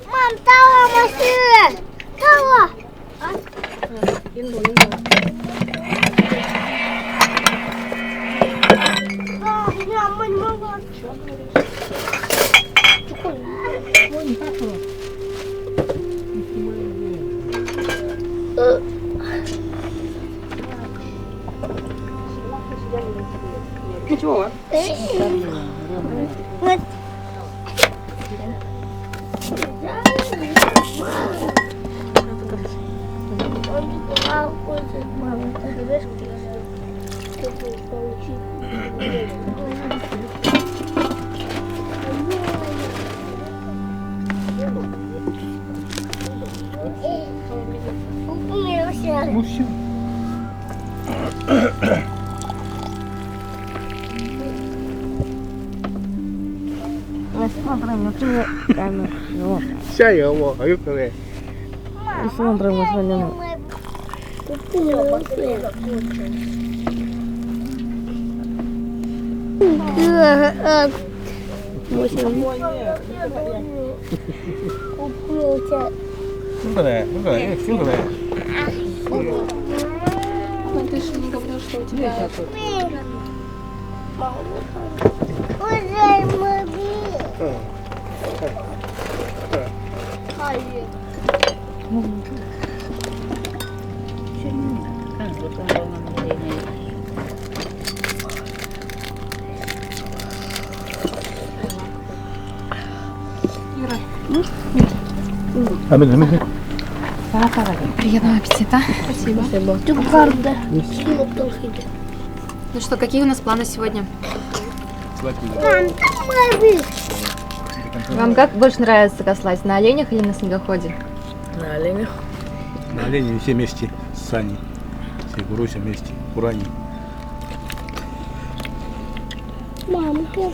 Mom, tawa masih. Tawa. Nyaman banget. Ничего. Ну все. Saya mau, ayo kalian. Смотрим на свалину. Ты же не говорил, что у тебя тут. Приятного аппетита. Спасибо. Ну что, какие у нас планы сегодня? Вам как больше нравится кослать? На оленях или на снегоходе? На оленях. На олене все вместе с Саней. Все Гуруся вместе. Курани. Мамка.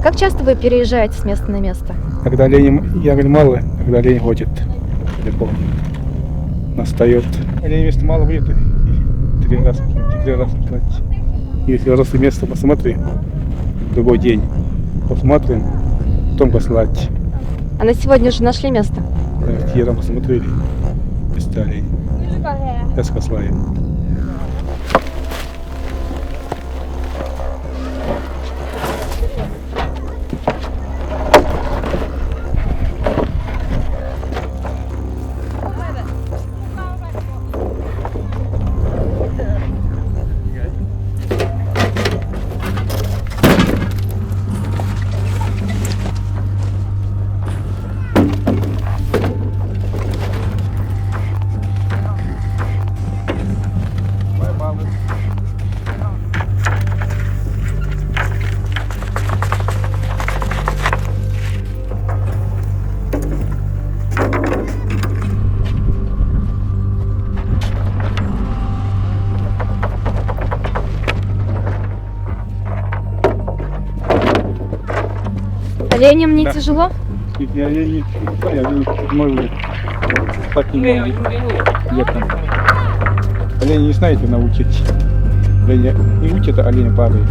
А как часто вы переезжаете с места на место? Когда олени ягель мало, когда олень ходит, я помню. Настает. Олень места мало будет, и 3 раза клать. Если росли место, посмотри, другой день. Посмотрим, потом послать. А на сегодня уже нашли место? Там посмотрели, места олень. Я скослаю. Оленям не Да. тяжело? Я не могу. Так не могу. Летом. Олени не знаете научить. Олени не учат, а олени падают.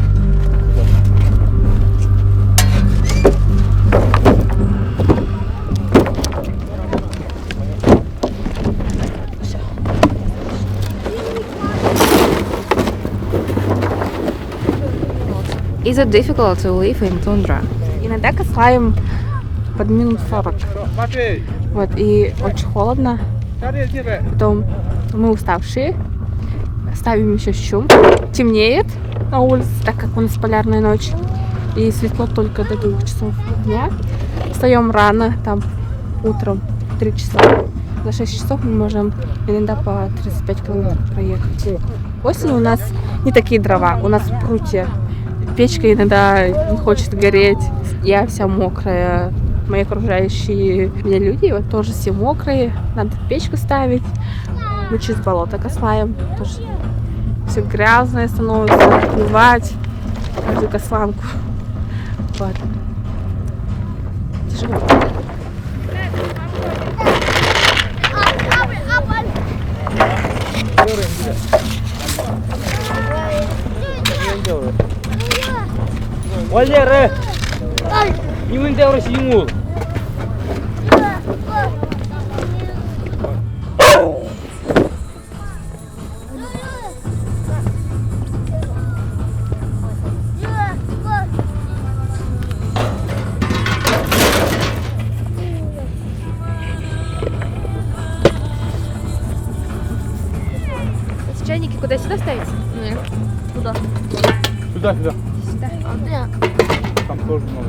Is it difficult to live in tundra? Иногда косаем под минус 40. Вот, и очень холодно. Потом мы уставшие. Ставим еще щум. Темнеет на улице, так как у нас полярная ночь. И светло только до 2 часов дня. Встаем рано, там утром 3 часа. За 6 часов мы можем иногда по 35 километров проехать. Осенью у нас не такие дрова, у нас прутья. Печка иногда не хочет гореть. Я вся мокрая. Мои окружающие меня люди вот тоже все мокрые. Надо печку ставить. Мы через болото кослаем. Тоже все грязное становится. Отмывать каждую косланку. Вот. Тяжело. Валера! Не вындай в Россию! Чайники куда, сюда ставите? Нет. Куда? Сюда, сюда. Да. Там тоже много.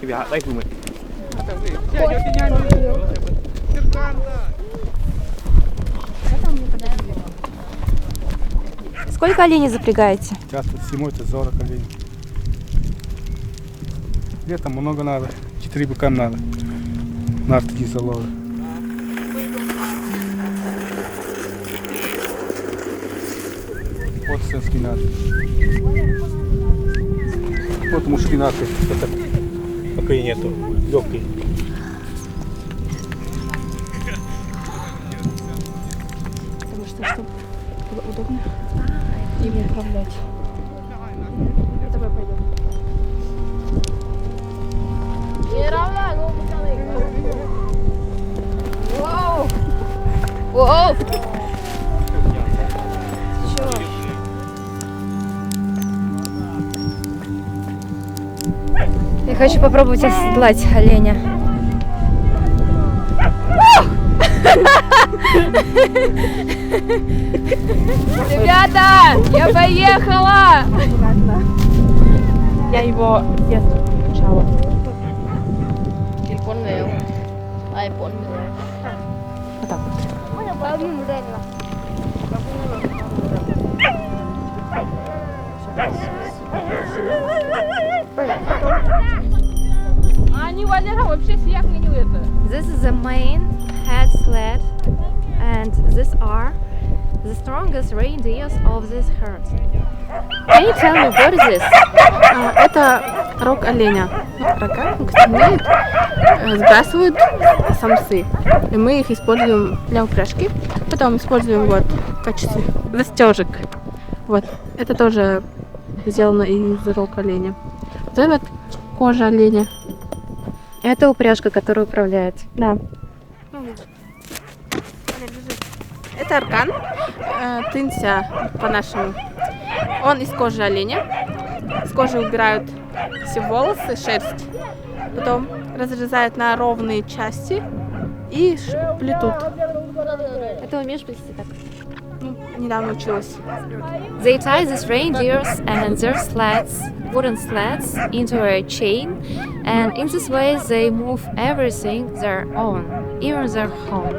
Тебе дай думать. Сколько оленей запрягаете? Часто зимой это 40 оленей. Летом много надо. 4 быка надо. На такие заловы. Вот сенский надо. Вот мужский надо. Это пока и нету. Легкий. Потому что, чтобы было удобно ими управлять. Давай пойдем. Воу! Я хочу попробовать оседлать оленя. Ребята, я поехала! Я его с детства включала. Telepon nggak ya? iPhone gitu. Вот так вот. Они Валера вообще сияк не это. This is the main head sled, and these are the strongest reindeers of this herd. Can you tell me what is this? Это рог оленя. Вот рога костяные, сбрасывают самцы. И мы их используем для упряжки. Потом используем вот в качестве застежек. Вот. Это тоже сделано из рог оленя. Вот это вот кожа оленя. Это упряжка, которая управляет. Да. Это аркан, тынся по-нашему. Он из кожи оленя. С кожи убирают все волосы, шерсть. Потом разрезают на ровные части и плетут. Это умеешь плести так? Ну, недавно училась. They tie these reindeers and their sleds, wooden sleds, into a chain, and in this way they move everything their own, even their home.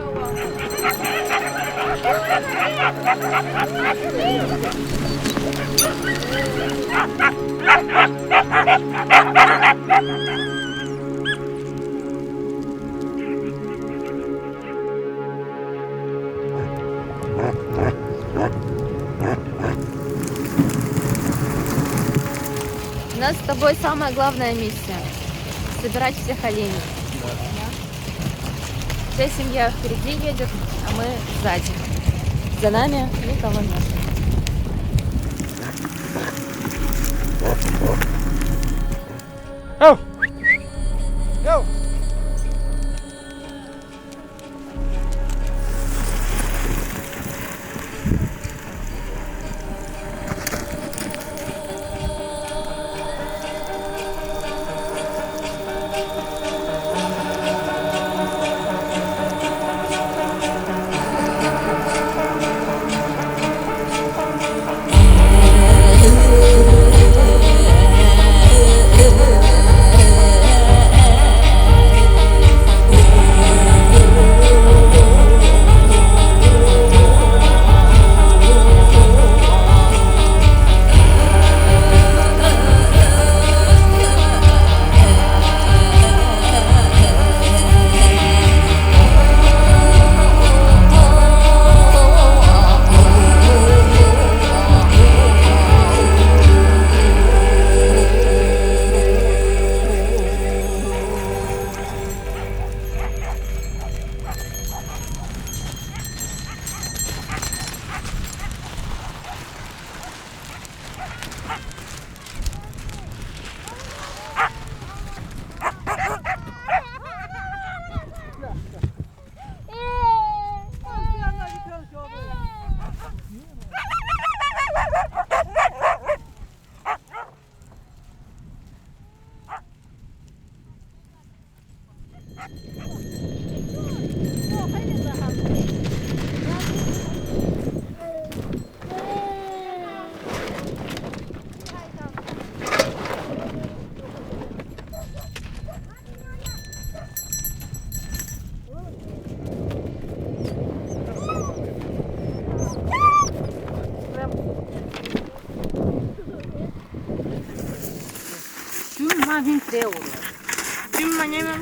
У нас с тобой самая главная миссия – собирать всех оленей. Да? Вся семья впереди едет, а мы сзади. За нами никого нет.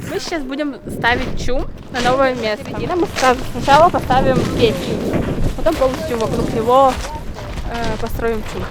Мы сейчас будем ставить чум на новое место. И мы сначала поставим печь, потом полностью вокруг него построим чум.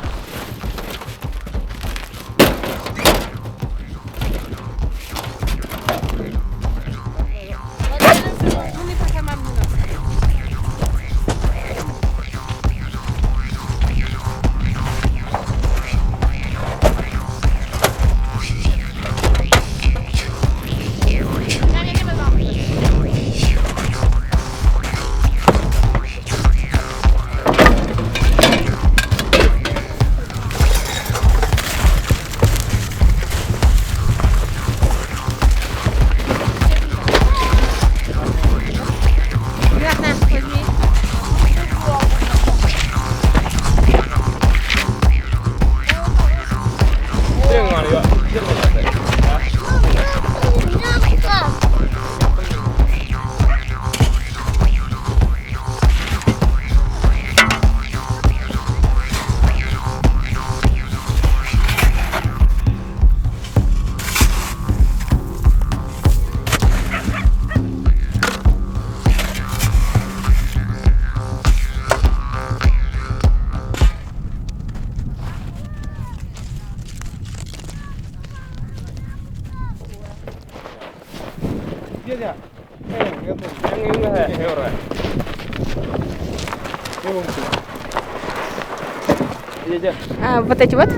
Вот эти вот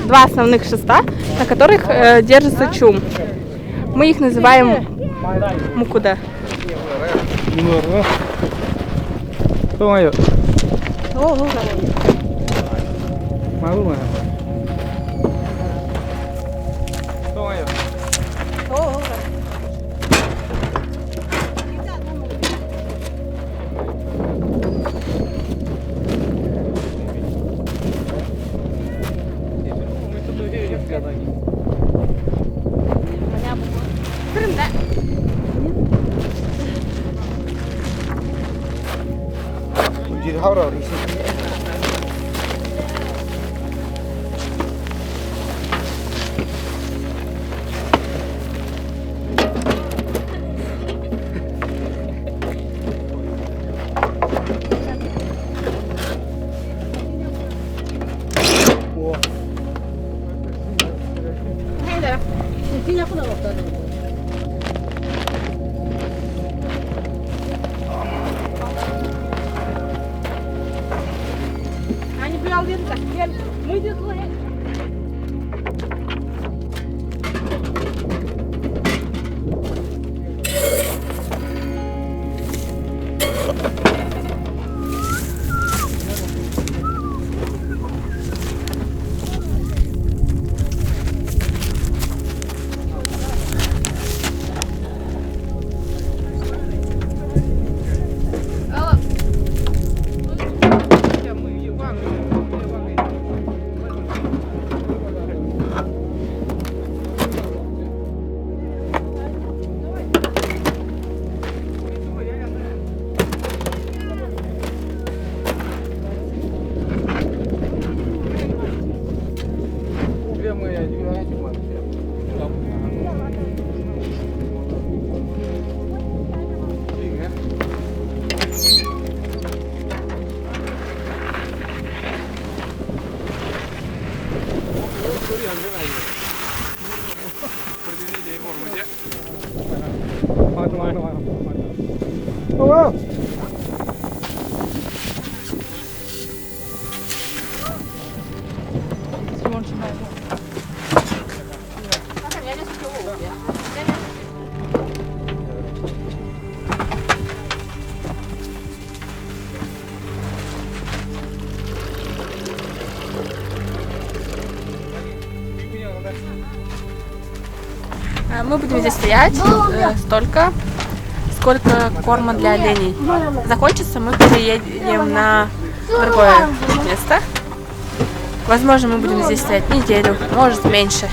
два основных шеста, на которых держится чум. Мы их называем мукуда. Мы будем здесь стоять столько, сколько корма для оленей закончится, мы переедем на другое место. Возможно, мы будем здесь стоять неделю, может меньше.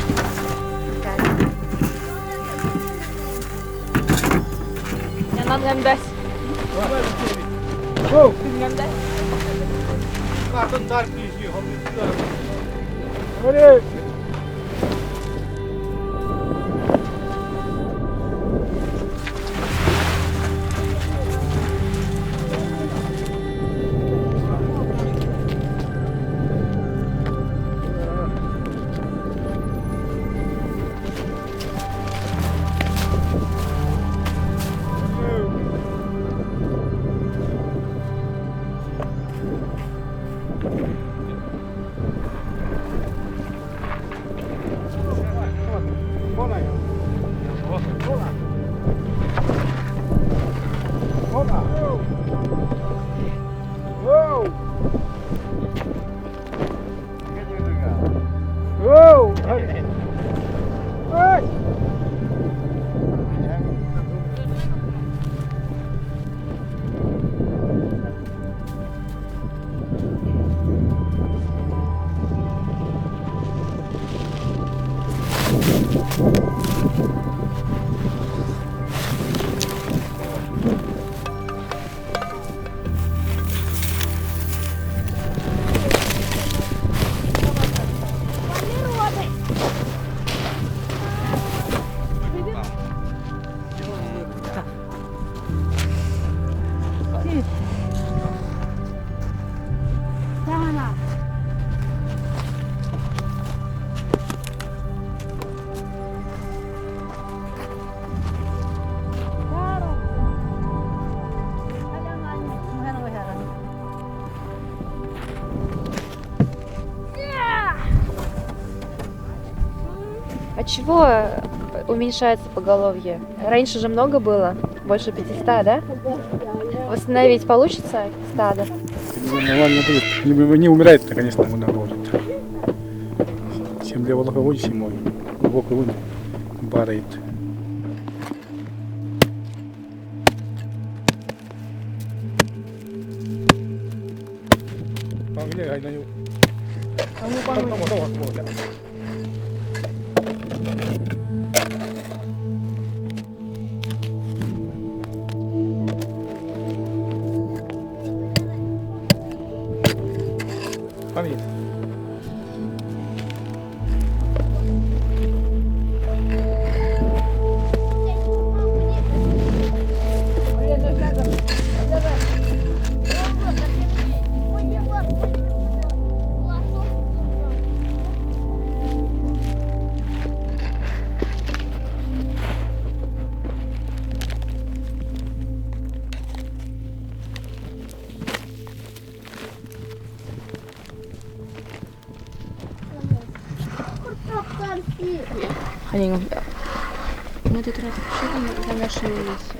А чего уменьшается поголовье? Раньше же много было, больше 500, да? Восстановить получится стадо? Нормально будет. Не умирает, конечно, много будет. Чем для волоководья зимой, глубоко вынул, барает. Поглядай на него. Смотри. Они ну этот раз вообще там наши есть.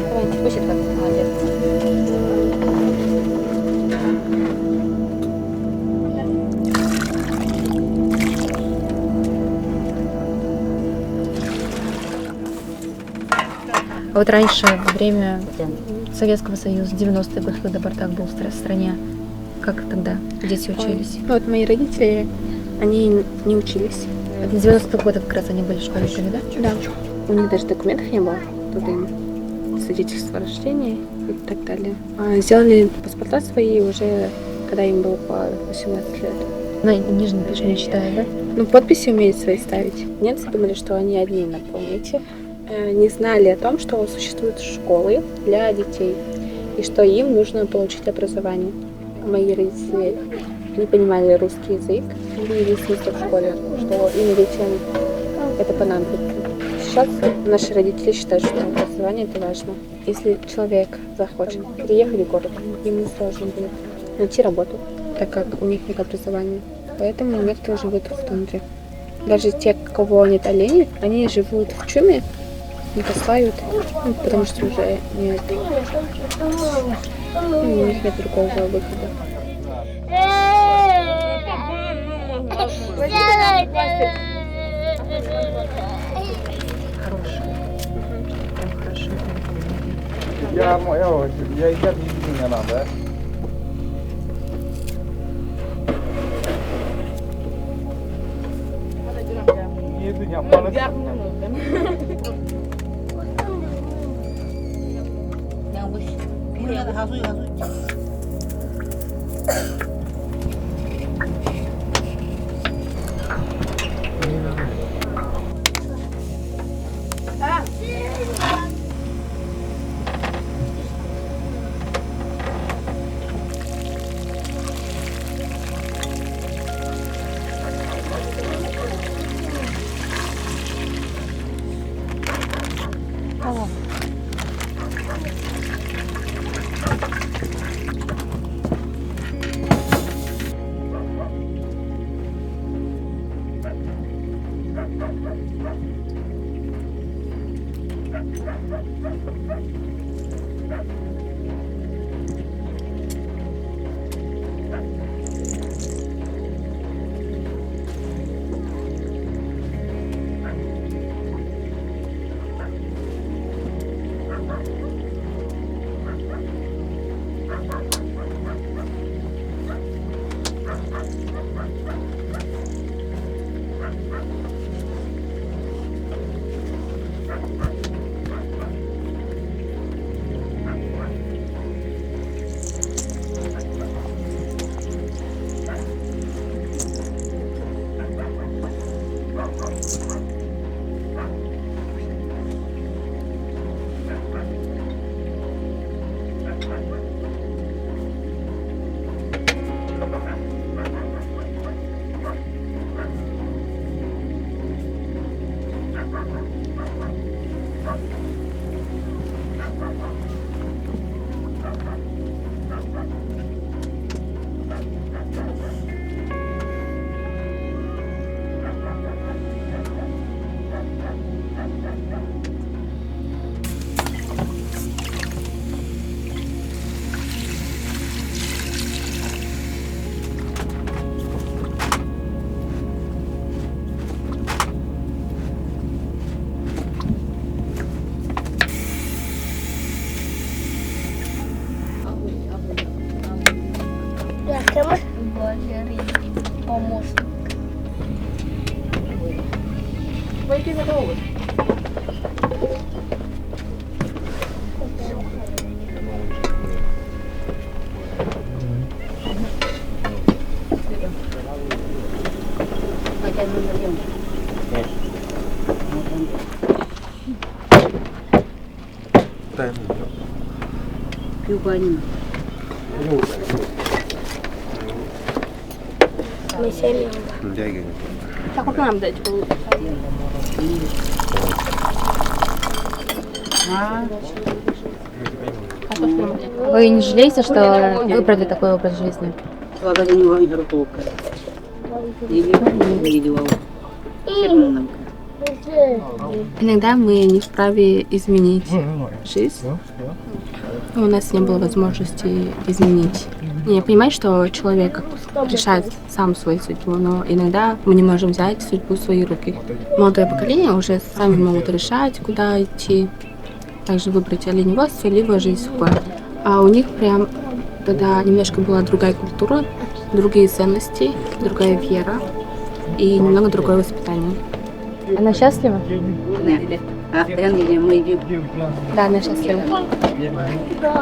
Давайте, пусть это молодец. А вот раньше, во время Советского Союза, 90-х годов, когда бардак был в стране, как тогда дети учились? Ну, вот мои родители, они не учились. Это 90-х годов как раз они были школьниками, да? Да. У них даже документов не было. Тут им свидетельство о рождении и так далее. Сделали паспорта свои уже, когда им было по 18 лет. Ну, они же не читают, да? Ну, подписи умеют свои ставить. Немцы думали, что они одни на планете. Не знали о том, что существуют школы для детей и что им нужно получить образование. Мои родители не понимали русский язык, не видели смысла в школе, что им детям это понадобится. Сейчас наши родители считают, что образование это важно. Если человек захочет переехать в город, ему сложно будет найти работу, так как у них нет образования. Поэтому некоторые живут в тундре. Даже те, у кого нет оленей, они живут в чуме, не посылают, ну, потому что уже нет, у них нет другого выхода. Я не видел, не надо. Це помощник. Ми сім'я. Так вот нам дать. Вы не жалеете, что выбрали такой образ жизни? Иногда мы не вправе изменить жизнь. У нас не было возможности изменить. Я понимаю, что человек решает сам свою судьбу, но иногда мы не можем взять судьбу в свои руки. Молодое поколение уже сами могут решать, куда идти. Также выбрать оленеводство, либо жизнь в городе. А у них прям тогда немножко была другая культура, другие ценности, другая вера и немного другое воспитание. Она счастлива? Да, она счастлива.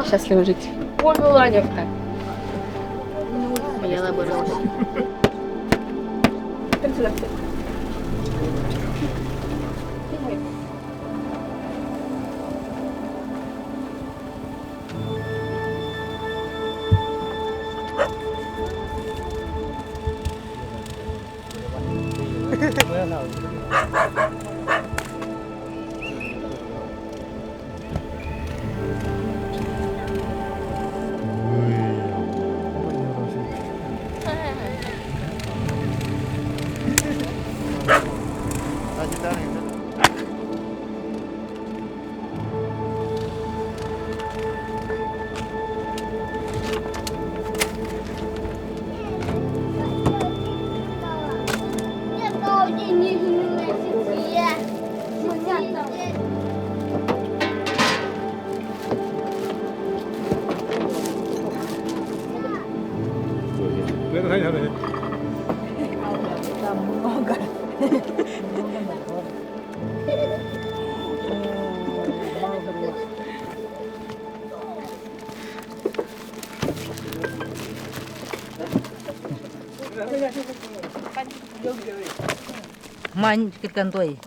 Счастлива жить. Mань киркандой.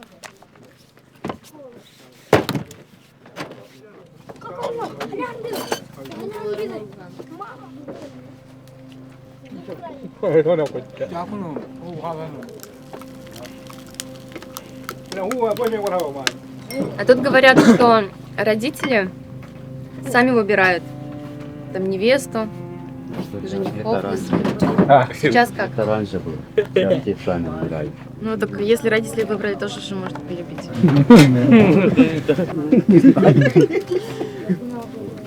А тут говорят, что родители сами выбирают там невесту, женихов. Сейчас как? Это раньше было. Сейчас сами выбирают. Ну так если родители выбрали, то что же можно полюбить?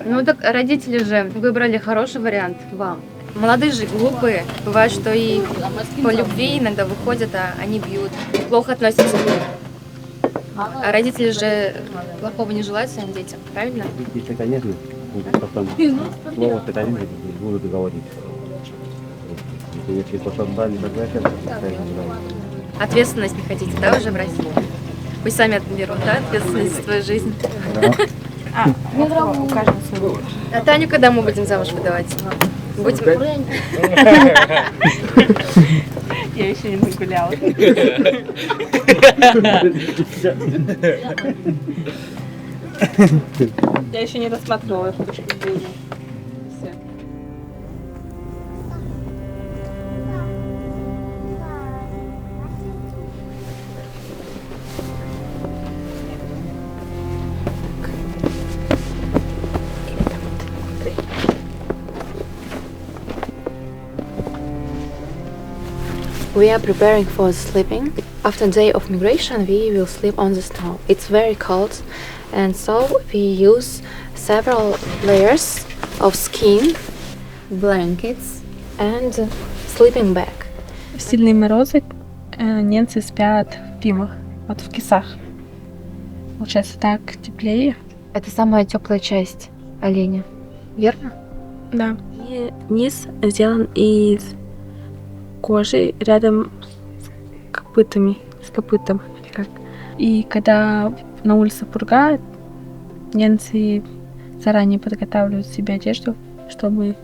Ну так родители же выбрали хороший вариант вам. Молодые же глупые. Бывает, что и по любви иногда выходят, а они бьют. Плохо относятся к ним. А родители же плохого не желают своим детям, правильно? Если, конечно, потом слово «стаканин» будут говорить. Если потом дали согласие, то Ответственность не хотите, да, уже в России? Пусть сами отберут, да, ответственность за свою жизнь. А Таню когда мы будем замуж выдавать? Будем? Я еще не загуляла. Я еще не рассматривала эту точку зрения. Всё. We are preparing for sleeping. After a day of migration, we will sleep on the snow. It's very cold, and so we use several layers of skin, blankets, and sleeping bag. В сильные морозы немцы спят в пимах, вот в кисах. Получается так теплее. Это самая теплая часть оленя, верно? Да. низ сделан из кожи рядом с копытами, с копытом. Или как. И когда на улице пурга, немцы заранее подготавливают себе одежду, чтобы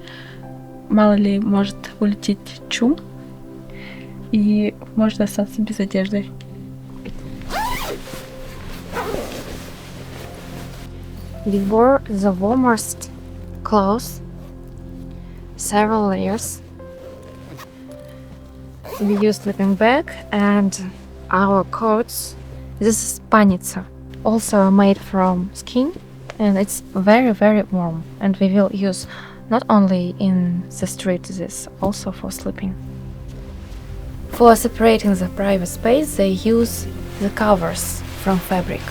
мало ли может улететь чум, и можно остаться без одежды. We wore the warmest clothes, several layers. We used sleeping bag and our coats. This is panitsa, also made from skin, and it's very, very warm. And we will use not only in the street this, also for sleeping. For separating the private space, they use the covers from fabric.